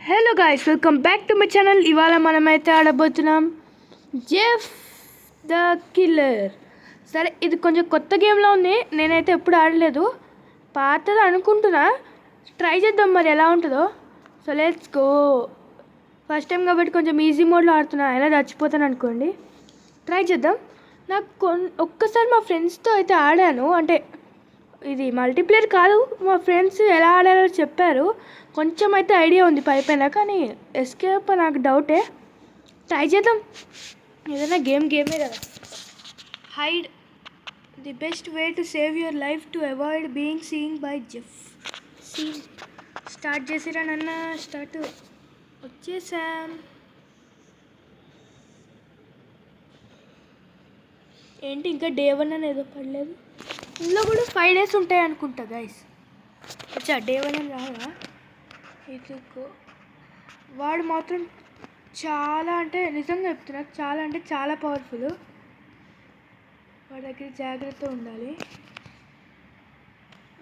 Hello guys, welcome back to my channel. ఇవాళ మనమైతే ఆడబోతున్నాం Jeff the killer. సరే, ఇది కొంచెం కొత్త గేమ్లో ఉంది. నేనైతే ఎప్పుడు ఆడలేదు, పాతది అనుకుంటున్నా. ట్రై చేద్దాం మరి ఎలా ఉంటుందో. So let's go. First time కాబట్టి కొంచెం ఈజీ మోడ్లో ఆడుతున్నా, అయినా చచ్చిపోతాను అనుకోండి. ట్రై చేద్దాం. నాకు ఒక్కసారి మా ఫ్రెండ్స్తో అయితే ఆడాను, అంటే ఇది మల్టీప్లేయర్ కాదు, మా ఫ్రెండ్స్ ఎలా ఆడారో చెప్పారు. కొంచెం అయితే ఐడియా ఉంది పైన, కానీ ఎస్కేప్ నాకు డౌటే. ట్రై చేద్దాం. ఏదైనా గేమే కదా. Hide the best way to save your life to avoid being scene by Jeff. Start చేసిరా నన్న. స్టార్ట్ వచ్చేసాం. ఏంటి ఇంకా డే 1 అని ఏదో పడలేదు. ఇందులో కూడా 5 days ఉంటాయి అనుకుంటా గైస్. అచ్చా, డే 1 అని రాదా? ఇదిగో వాడు మాత్రం చాలా, అంటే నిజంగా చెప్తున్నా, చాలా అంటే చాలా పవర్ఫుల్. వాడి దగ్గర జాగ్రత్త ఉండాలి.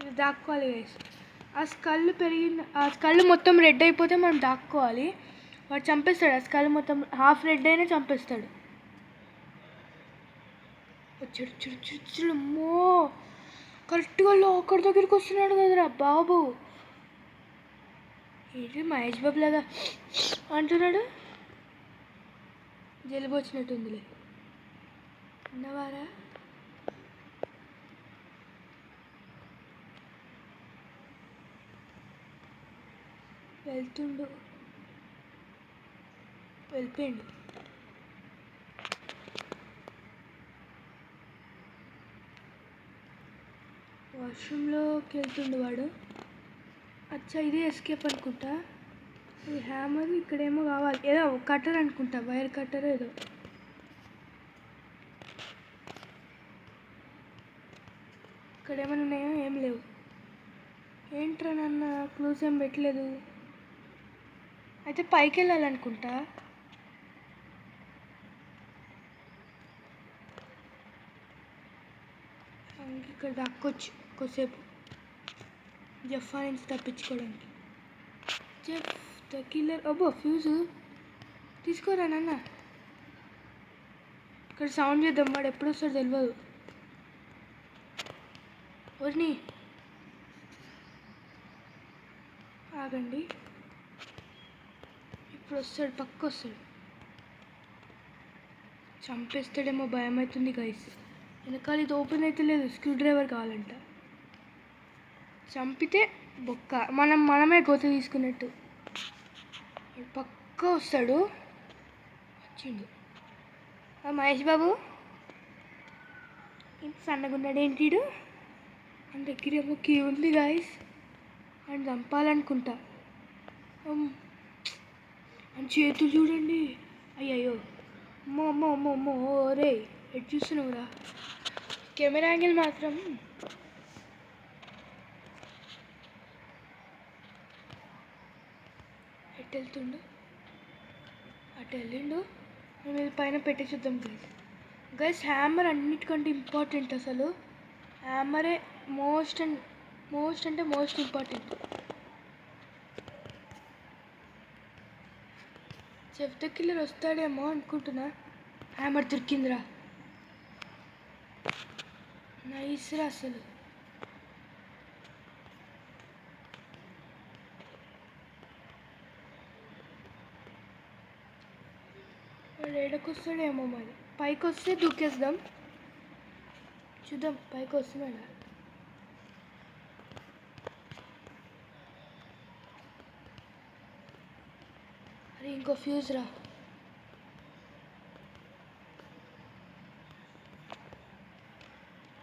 ఇది దాక్కోవాలి గైస్. ఆ స్కల్ మొత్తం రెడ్ అయిపోతే మనం దాక్కోవాలి. వాడు చంపేస్తాడు. ఆ స్కల్ మొత్తం హాఫ్ రెడ్ అయినా చంపేస్తాడు. వచ్చాడు, చూడు అమ్మో, కరెక్ట్గా లాకర్ దగ్గరికి వస్తున్నాడు కదరా బాబు. ఏంటి మహేష్ బాబు లాగా అంటున్నాడు. జలుబు వచ్చినట్టుందిలే. ఉన్నవారా? వెళ్ళిపోయిండు. వాష్రూమ్లోకి వెళ్తుండు వాడు. అచ్చా, ఇది ఎస్కేప్ అనుకుంటా. ఇది హ్యామర్. ఇక్కడేమో కావాలి, ఏదో కట్టర్ అనుకుంటా, వైర్ కట్టర్ ఏదో. ఇక్కడ ఏమైనా ఉన్నాయో? ఏం లేవు. ఏంట్రా నన్న, క్లూస్ ఏం పెట్టలేదు. అయితే పైకి వెళ్ళాలనుకుంటా. ఇక్కడ దక్కొచ్చు కొద్దిసేపు జెఫ్ఫా నుంచి తప్పించుకోవడానికి. Jeff the killer. అబ్బో, ఫ్యూజు తీసుకోరా నాన్న. ఇక్కడ సౌండ్ చేద్దాం, వాడు ఎప్పుడు వస్తాడు తెలియదు. ఒరిని ఆగండి, ఇప్పుడు వస్తాడు, పక్క వస్తాడు. చంపేస్తాడేమో, భయం అవుతుంది గైస్. వెనకాల ఇది ఓపెన్ అయితే లేదు, స్క్రూ డ్రైవర్ కావాలంట. చంపితే బొక్క, మనమే గోత తీసుకున్నట్టు. పక్క వస్తాడు. వచ్చిండు మహేష్ బాబు. ఇంత సన్నగున్నాడు ఏంటిడు. అని దగ్గరేమో కీ ఉంది గాయస్. అని చంపాలనుకుంటా. అని చేతులు చూడండి. అయ్యయ్యో, అమ్మో అమ్మో అమ్మో అమ్మో. రే, ఎటు చూస్తున్నావురా? కెమెరా యాంగిల్ మాత్రం ఎటు వెళ్తుండు? అటు వెళ్ళిండు. మేము ఇది పైన పెట్టి చూద్దాం గైస్. హ్యామర్ అన్నిటికంటే ఇంపార్టెంట్. అసలు హ్యామరే మోస్ట్ అంటే most important. Jeff the killer వస్తాడేమో అనుకుంటున్నా. హ్యామర్ దొరికిందిరా. నైస్ రా అసలు. వాడు ఏడకు వస్తాడేమో మరి. పైకి వస్తే దూకేద్దాం. చూద్దాం పైకి వస్తున్నాడా. అరే, ఇంకో ఫ్యూజ్ రా.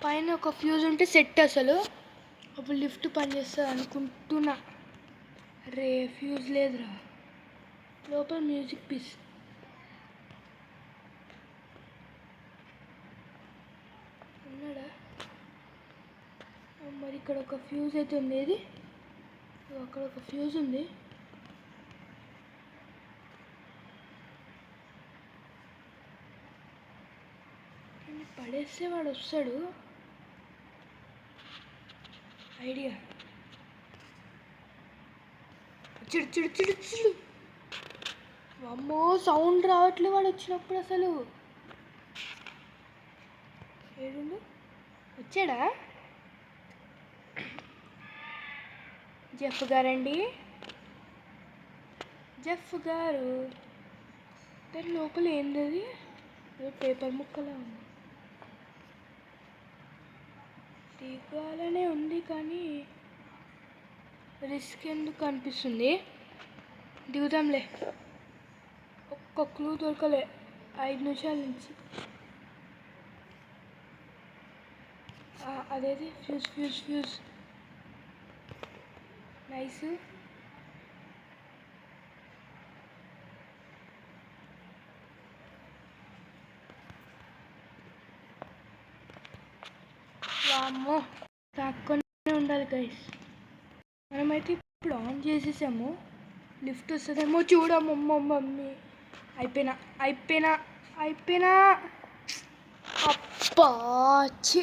పైన ఒక ఫ్యూజ్ ఉంటే సెట్ అసలు. అప్పుడు లిఫ్ట్ పనిచేస్తుంది అనుకుంటున్నా. రే, ఫ్యూజ్ లేదురా. లోపల మ్యూజిక్ పీస్. ఉన్నాడా మరి? ఇక్కడ ఒక ఫ్యూజ్ అయితే ఉంది. ఇది అక్కడ ఒక ఫ్యూజ్ ఉంది. పడేస్తే వాడు వస్తాడు. ఐడియా. చిడు చిడు చిడు చిడు అమ్మో సౌండ్ రావట్లే వాడు వచ్చినప్పుడు అసలు. ఏడుండు వచ్చాడా జెఫ్ గారండి? జెఫ్ గారు దాని లోపల ఏంటది? పేపర్ ముక్కలా ఉంది. దిగాలనే ఉంది కానీ రిస్క్ ఎందుకు అనిపిస్తుంది. దిగుదాంలే. ఒక్క క్లూ దొరకలే 5 నిమిషాల నుంచి. అదేది ఫ్యూజ్ ఫ్యూజ్ ఫ్యూజ్. నైస్. వామ్మో తాక్కొనే ఉండాలి గైస్. మనమైతే ఇప్పుడు ఆన్ చేసేసాము. లిఫ్ట్ వస్తుందేమో చూడమ్మమ్మ మమ్మీ. అయిపోయినా అప్పాచి.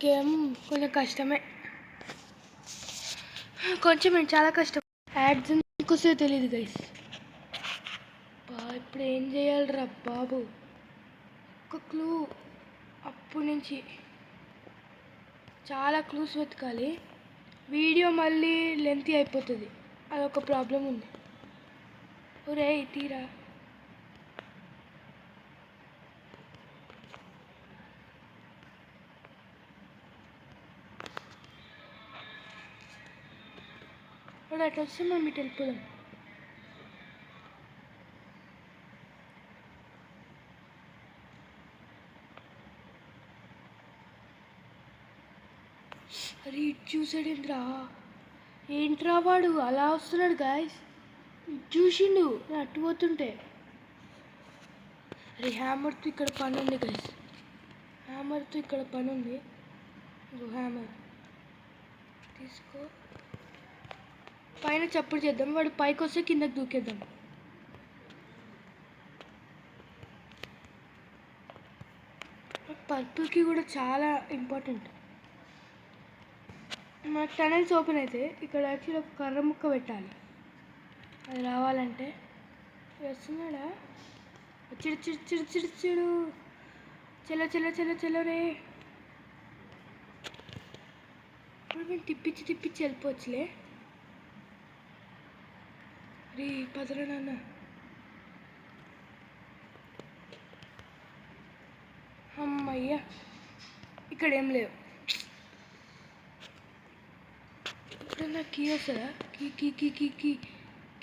గేమ్ కొంచెం కష్టమే, చాలా కష్టం. యాడ్స్ ఎందుకొస్తే తెలియదు గైస్. ఇప్పుడు ఏం చేయాలిరా బాబు? ఒక క్లూ. అప్పటి నుంచి చాలా క్లూస్ వెతకాలి. వీడియో మళ్ళీ లెంతీ అయిపోతుంది, అదొక ప్రాబ్లం ఉంది. ఒరే తీరా. వాడు అట్లా వస్తే మనం ఇటు వెళ్ళిపోదాం. అరే ఇటు చూసాడేంట్రా? ఏంట్రా వాడు అలా వస్తున్నాడు గాయస్? ఇటు చూసిండు నేను అట్టు పోతుంటే. అరే హ్యామర్తో ఇక్కడ పని ఉంది గైస్. హ్యామర్తో ఇక్కడ పని ఉంది. హ్యామర్ తీసుకో. పైన చప్పుడు చేద్దాం. వాడు పైకి వస్తే కిందకి దూకేద్దాం. పర్పుల్కి కూడా చాలా ఇంపార్టెంట్. మనకు టనల్స్ ఓపెన్ అయితే ఇక్కడ యాక్చువల్లీ ఒక కర్ర ముక్క పెట్టాలి. అది రావాలంటే వస్తున్నాడా? చిడు చిడు చిడు చిడు చిడు. చలో చలో చలో చలో రే. ఇప్పుడు మేము తిప్పించి వెళ్ళిపోవచ్చులే. రే పదరా నాన్న. అమ్మయ్యా ఇక్కడ ఏం లేవు. ఎప్పుడన్నా కీ వస్తుందా?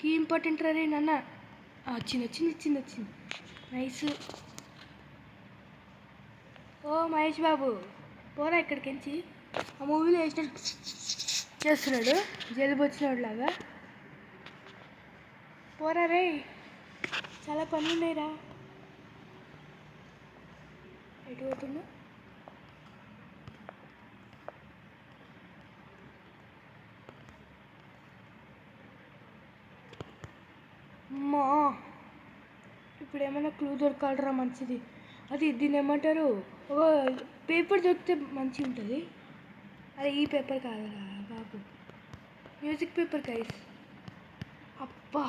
కీ ఇంపార్టెంట్ రే నాన్న. వచ్చింది. నైస్. ఓ మహేష్ బాబు పోరా ఇక్కడికించి. ఆ మూవీలో వేసినట్టు చేస్తున్నాడు జలుబు వచ్చినోడు లాగా. పోరా రే, చాలా పనులు ఉన్నాయిరా. ఎటు పోతుందో? అమ్మా ఇప్పుడు ఏమైనా క్లూ దొరకాలరా మంచిది. అది దీన్ని ఏమంటారు? ఒక పేపర్ దొరికితే మంచిగా ఉంటుంది. అది ఈ పేపర్ కాదురా బాబు, మ్యూజిక్ పేపర్ గైస్. అబ్బా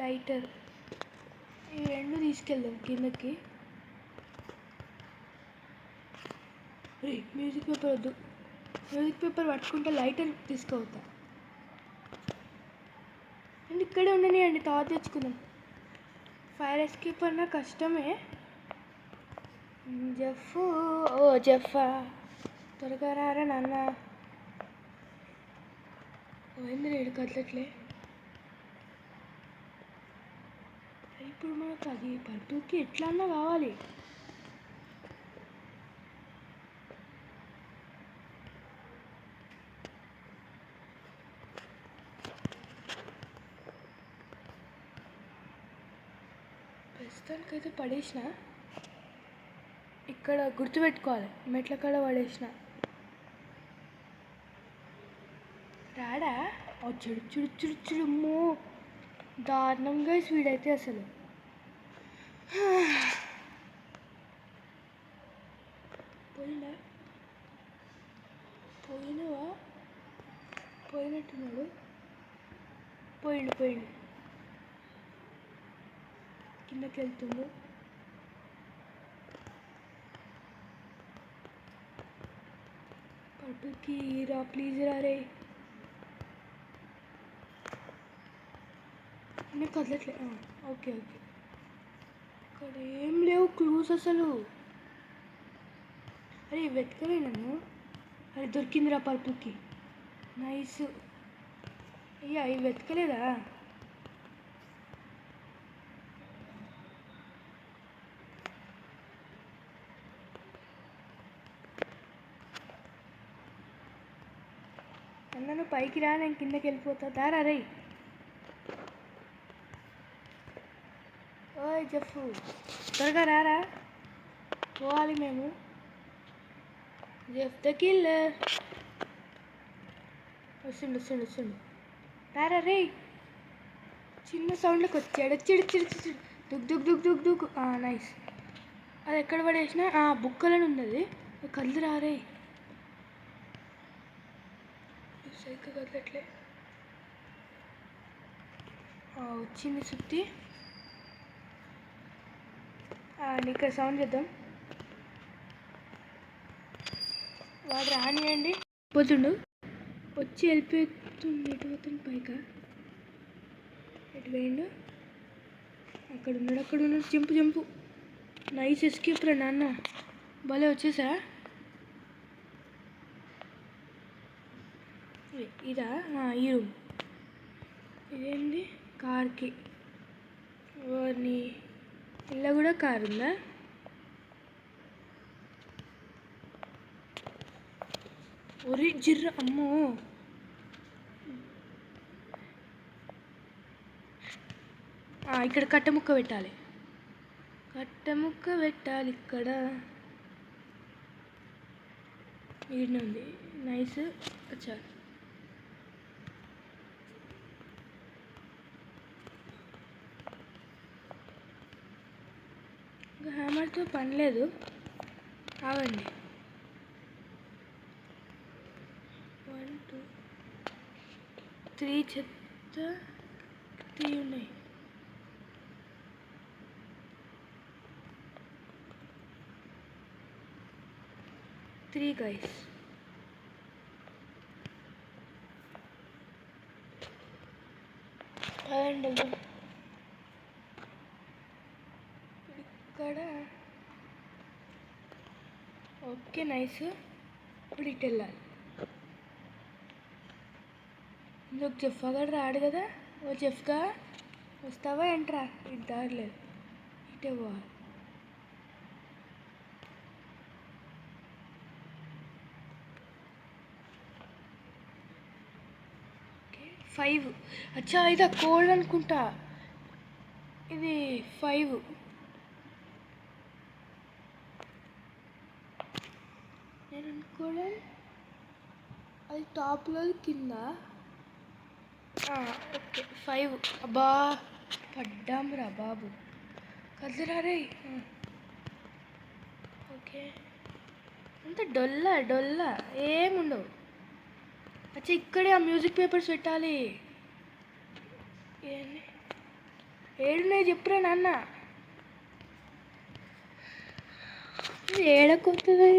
లైటర్. ఈ రెండు తీసుకెళ్దాం కిందకి. మ్యూజిక్ పేపర్ వద్దు. మ్యూజిక్ పేపర్ పట్టుకుంటే లైటర్ తీసుకోవద్దా? అండ్ ఇక్కడే ఉండనియండి, తర్వాత తెచ్చుకుందాం. ఫైర్ ఎస్కేప్ అన్నా కష్టమే. జెఫ్, ఓ జెఫా త్వరగా రారా నాన్న. పోయింది రేడు కదలట్లే. ఇప్పుడు మనకు అది పర్పుల్కి ఎట్లా అన్నా కావాలి. ప్రస్తుతానికైతే పడేసిన. ఇక్కడ గుర్తుపెట్టుకోవాలి, మెట్ల కాడ పడేసిన. రాడా? చుడుమో దారుణంగా స్వీడైతే అసలు. పోయినట్టున్నాడు. పోయిండు. కిందకి వెళ్తుండు. పర్పుల్కి రా ప్లీజ్ రా రే. నేను కదలట్లే. Okay okay. ఇక్కడ ఏం లేవు క్లూస్ అసలు. అరే వెతకలే నన్ను. అరే దొరికిందిరా పర్పుల్కి. నైస్. అయ్యా ఇవి వెతకలేదా? అన్నను పైకి రా, నేను కిందకి వెళ్ళిపోతా. దారా రే. ఓయ్ జఫ్ఫు త్వరగా రారా, పోవాలి మేము. జెఫ్ ద కిల్లర్ వస్తుండు. రారా రే. చిన్న సౌండ్లోకి వచ్చాడు. చిడు దుక్ దుక్ దుక్ దుక్ దుక్. నైస్. అది ఎక్కడ పడేసినా బుక్కలని ఉన్నది. కళ్ళు రారే. సైకిల్ కదలట్లే. వచ్చింది సుత్తి. ఇక్కడ సౌండ్ చేద్దాం. వాడు రానియండి. పోతుండు. వచ్చి వెళ్ళిపోతుంది. ఎటు పోతుంది? పైకా ఎటు పోయిండు? అక్కడ ఉన్నాడు. జంపు. నైస్ ఎస్కేప్ రా నాన్న. భలే వచ్చేసా. ఇదా? ఈ రూమ్. ఇదేంటి? కార్కి. ఓర్ని ఇలా కూడా కారు ఉందా? ఒరే జిర్ర. అమ్మో. ఇక్కడ కట్టముక్క పెట్టాలి. ఇక్కడ ఈడనే ఉంది. నైస్. అచ్చా ఇంకా హ్యామర్తో పని లేదు. ఆగండి. 1 2 3 చెత్త 3 ఉన్నాయి. గైస్. ఇక్కడ ఓకే నైస్. ఇప్పుడు ఇటు వెళ్ళాలి. ఇందుకు జెఫ్ఫా గారు రాడు కదా. ఓ జెఫ్గా వస్తావా ఏంట్రా? ఇటు దారలేదు, ఇటే పోవాలి. ఓకే 5. అచ్చా ఇది కోడ్ అనుకుంటా. ఇది 5. నేను అనుకోవడం అది టాప్లో కింద. ఓకే 5. అబ్బా పడ్డాం రా బాబు. కదరా రే. ఓకే అంత డొల్లా ఏముండవు. అచ్చా ఇక్కడే ఆ మ్యూజిక్ పేపర్స్ పెట్టాలి. ఏడున్నాయి చెప్పురా నాన్న. ఏడకొస్తుంది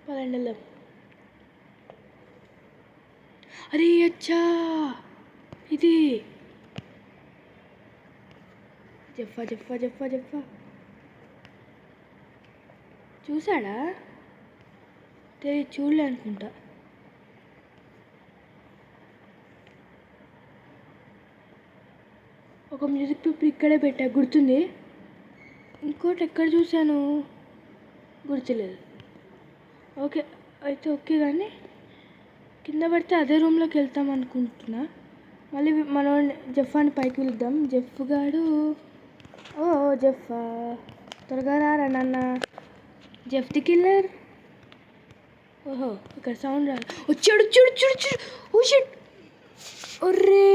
పదండి. అరే అచ్చా ఇది జెఫ్ఫా చూసాడా? చూడలే అనుకుంటా. ఒక మ్యూజిక్ పేపర్ ఇక్కడే పెట్టా, గుర్తుంది. ఇంకోటి ఎక్కడ చూశాను గుర్తులేదు. ఓకే అయితే ఓకే, కానీ కింద పడితే అదే రూమ్లోకి వెళ్తాం అనుకుంటున్నా. మళ్ళీ మనం జెఫ్ఫాని పైకి వెళ్దాం. జెఫ్ గాడు. ఓ జెఫ్ఫా త్వరగా రారా నాన్న. Jeff the killer. ఓహో ఇక్కడ సౌండ్ రాదు. వచ్చాడు చూడు. Oh shit. ఒర్రే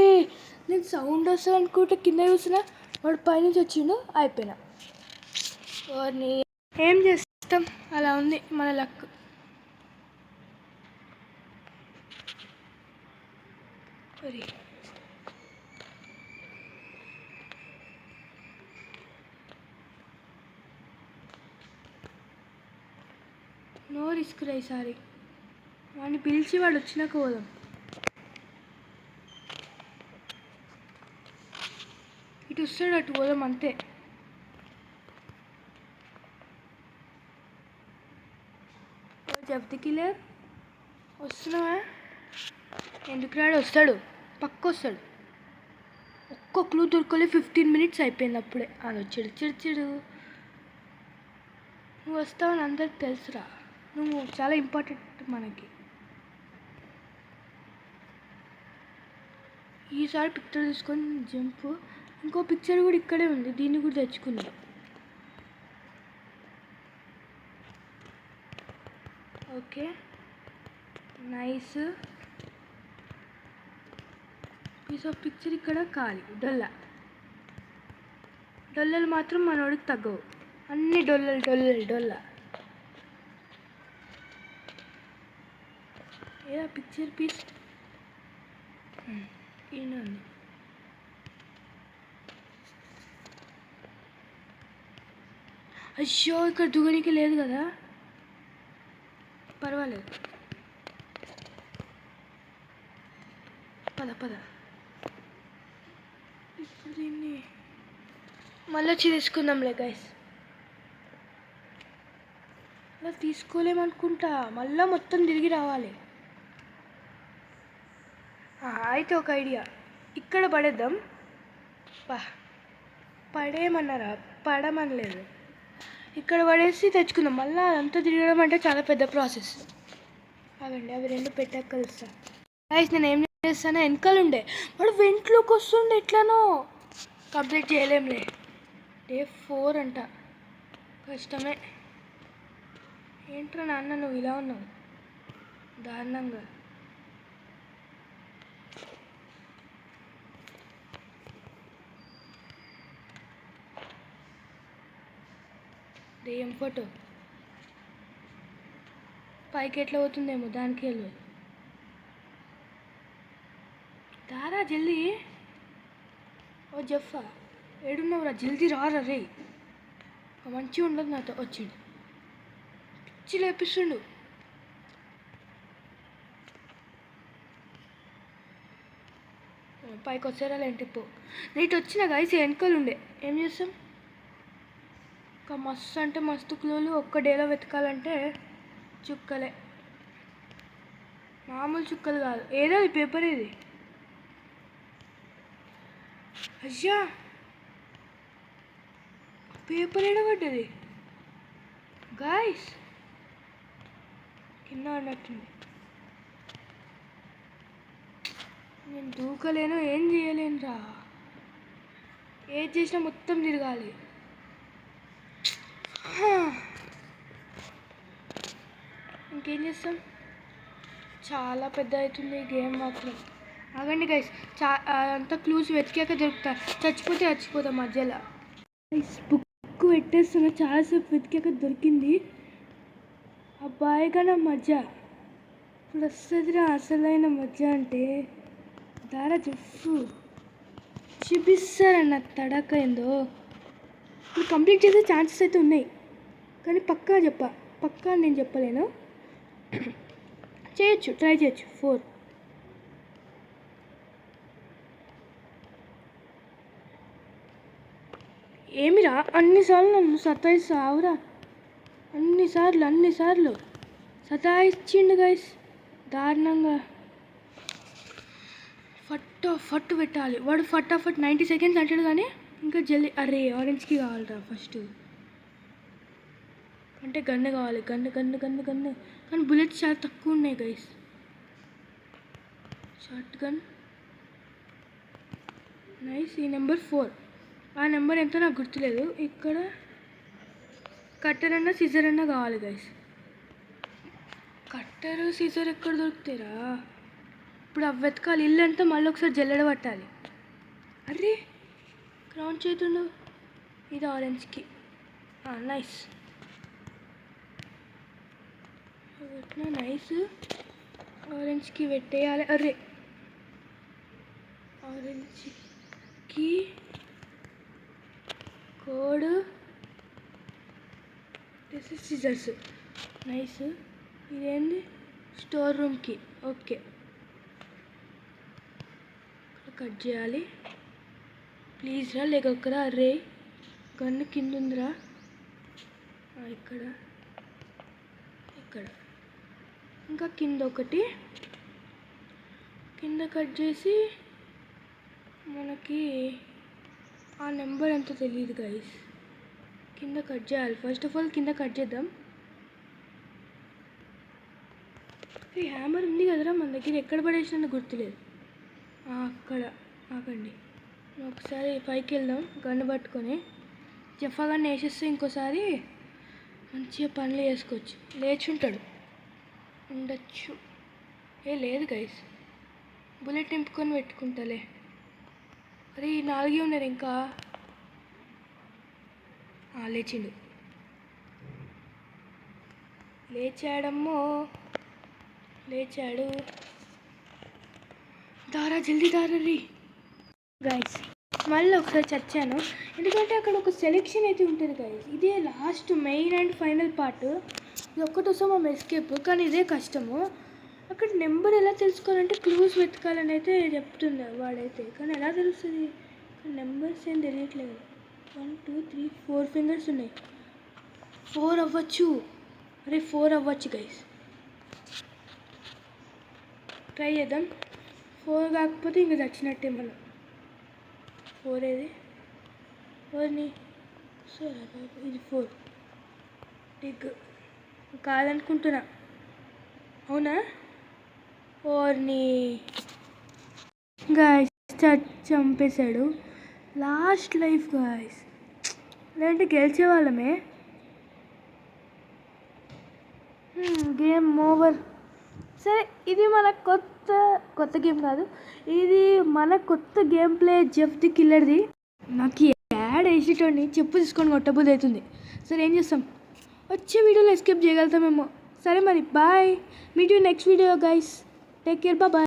నేను సౌండ్ వస్తుంది అనుకుంటే కింద చూసినా వాడు పైనుంచి వచ్చిండు. అయిపోయినా. వాడిని ఏం చేస్తాం, అలా ఉంది మన లక్. నో రిస్క్ రా ఈసారి. వాడిని పిలిచి వాడు వచ్చినాక పోదాం. ఇటు వస్తాడు, అటు పోదాం అంతే. జెఫ్ ది కిల్లర్ వస్తున్నావా? ఎందుకు రాడు? వస్తాడు, పక్క వస్తాడు. ఒక్క క్లూ దొరకలే, 15 minutes అయిపోయింది అప్పుడే. అది వచ్చాడు చిడు. నువ్వు వస్తావని అందరికి తెలుసురా, నువ్వు చాలా ఇంపార్టెంట్ మనకి. ఈసారి పిక్చర్ తీసుకొని జంప్. ఇంకో పిక్చర్ కూడా ఇక్కడే ఉంది, దీన్ని కూడా తెచ్చుకుందాం. Okay nice. Piece of picture ఇక్కడ ఖాళీ. డొల్లలు మాత్రం మనోడికి తగ్గవు, అన్ని డొల్ల. ఏదా పిక్చర్ పీస్ ఈయన ఉంది. అయ్యో ఇక్కడ దుగనికి లేదు కదా, పర్వాలేదు. పద ఇప్పుడు దీన్ని మళ్ళీ వచ్చి తీసుకుందాంలే గైస్. అలా తీసుకోలేమనుకుంటా, మళ్ళీ మొత్తం తిరిగి రావాలి. అయితే ఒక ఐడియా, ఇక్కడ పడేద్దాం. పడేయమన్నారా? పడమనలేదు. ఇక్కడ పడేసి తెచ్చుకుందాం. మళ్ళీ అదంతా తిరగడం అంటే చాలా పెద్ద ప్రాసెస్. అవండి అవి రెండు పెట్టాక కలుస్తా గైస్. నేను ఏం చేస్తానో, వెనకాల ఉండే వాడు వెంట్లోకి వస్తుండే, ఎట్లానో కంప్లీట్ చేయలేంలే. Day 4 అంట, కష్టమే. ఏంట్రా నాన్న నువ్వు ఇలా ఉన్నావు దారుణంగా. ఏం ఫోటో పైకి ఎట్లా పోతుందేమో, దానికి వెళ్ళు. దారా జల్దీ. ఓ జఫా ఏడున్నావురా, జల్దీ రారా రే. మంచిగా ఉండదు నాతో. వచ్చిండు, పిచ్చి లేపిస్తుండు. పైకి వచ్చారా లేంటి పో. నైట్ వచ్చిన గైస్ వెనకలు ఉండే. ఏం చేస్తాం, ఇంకా మస్తు అంటే మస్తు క్లూలు ఒక్క డేలో వెతకాలంటే చుక్కలే, మామూలు చుక్కలు కాదు. ఏదో ఈ పేపర్ ఇది. అయ్యా పేపర్ ఏడబడ్డది గాయస్, కింద అన్నట్టుంది. నేను దూకలేను, ఏం చేయలేను రా. ఏది చేసినా మొత్తం తిరగాలి. ఇంకేం చేస్తాం, చాలా పెద్ద అవుతుంది గేమ్ మాత్రం. ఆగండి గైస్, అంతా క్లూస్ వెతికాక దొరుకుతా. చచ్చిపోతాం మధ్యలో. బుక్ పెట్టేస్తున్నా, చాలాసేపు వెతికాక దొరికింది. అబ్బాయిగా నా మజా ఇప్పుడు వస్తుందిరా, అసలైన మజా అంటే. దారా జెఫ్ చూపిస్తారన్న తడక ఏందో. ఇప్పుడు కంప్లీట్ చేసే ఛాన్సెస్ అయితే ఉన్నాయి, కానీ పక్కా నేను చెప్పలేను. చేయొచ్చు, ట్రై చేయొచ్చు. 4 ఏమిరా అన్నిసార్లు నన్ను సతాయిస్తావురా, అన్నిసార్లు సతాయిచ్చిండు గైస్ దారుణంగా. ఫట్టు పెట్టాలి. వాడు ఫటాఫట్ 90 seconds అంటాడు, కానీ ఇంకా జల్దీ. అరే ఆరెంజ్కి కావాలిరా ఫస్ట్, అంటే గన్ను కావాలి. గన్ను కానీ బుల్లెట్స్ చాలా తక్కువ ఉన్నాయి గైస్. Short gun nice. ఈ నెంబర్ 4, ఆ నెంబర్ ఎంతో నాకు గుర్తులేదు. ఇక్కడ కట్టర్ అన్నా సిజర్ అన్నా కావాలి గైస్. కట్టర్ సిజర్ ఎక్కడ దొరుకుతారా? ఇప్పుడు అవి వెతకాలి. ఇల్లు అంతా మళ్ళీ ఒకసారి జల్లెడ పట్టాలి. అరే క్రౌన్ చేతుండు. ఇది ఆరెంజ్కి. నైస్ పెట్టినా. నైస్, ఆరెంజ్కి పెట్టేయాలి. అరే ఆరెంజ్కి code, this is scissors. Nice. ఇదేంటి స్టోర్ రూమ్కి. ఓకే, కట్ చేయాలి. ప్లీజ్ రా లేకొక్కరా. అరే గన్ను కింద ఉందిరా. ఇక్కడ ఇంకా కింద ఒకటి. కింద కట్ చేసి మనకి ఆ నెంబర్ ఎంతో తెలియదు గైస్. కింద కట్ చేయాలి. ఫస్ట్ ఆఫ్ ఆల్ కింద కట్ చేద్దాం. ఈ హ్యామర్ ఉంది కదరా మన దగ్గర, ఎక్కడ పడేసినా గుర్తులేదు. అక్కడ ఆకండి. ఒకసారి పైకి వెళ్దాం గన్ను పట్టుకొని. జఫా గన్ను వేసేస్తే ఇంకోసారి మంచిగా పనులు చేసుకోవచ్చు. లేచుంటాడు ఉండొచ్చు. లేదు గైస్, బుల్లెట్ నింపుకొని పెట్టుకుంటాలే. అరే ఈ 4 ఉన్నారు ఇంకా. లేచిండు. లేచాడమ్మో, లేచాడు. దారా జల్దీ దారా రీ గైస్. మళ్ళీ ఒకసారి చచ్చాను, ఎందుకంటే అక్కడ ఒక సెలెక్షన్ అయితే ఉంటుంది గైస్. ఇదే last main and final part. ఇది ఒక్కటి వస్తాం ఎస్కేప్, కానీ ఇదే కష్టము. అక్కడ నెంబర్ ఎలా తెలుసుకోవాలంటే క్లూస్ వెతకాలని అయితే చెప్తుంది వాడైతే, కానీ ఎలా తెలుస్తుంది? నెంబర్స్ ఏం తెలియట్లేదు. 1 2 3 4 ఫింగర్స్ ఉన్నాయి. 4 అవ్వచ్చు. అరే 4 అవ్వచ్చు గైస్. ట్రై చేద్దాం. 4 కాకపోతే ఇంకా చచ్చినట్టే మనం. 4 ఏది? 4ని సరే ఇది 4 టిక్ కాదనుకుంటున్నా. అవునా? 4ని గాయస్ చంపేశాడు. లాస్ట్ లైఫ్ గాయస్, లేదంటే గెలిచేవాళ్ళమే. Game over. సరే, ఇది మన కొత్త గేమ్ కాదు, ఇది మన కొత్త గేమ్ ప్లే జెఫ్ ది కిల్లర్ది. నాకు యాడ్ వేసేటోడిని చెప్పు తీసుకొని కొట్టబుద్ధి అవుతుంది. సరే ఏం చేస్తాం, వచ్చే వీడియోలో ఎస్కేప్ చేయగలుగుతామేమో. సరే మరి bye, meet you next video guys. Take care, bye.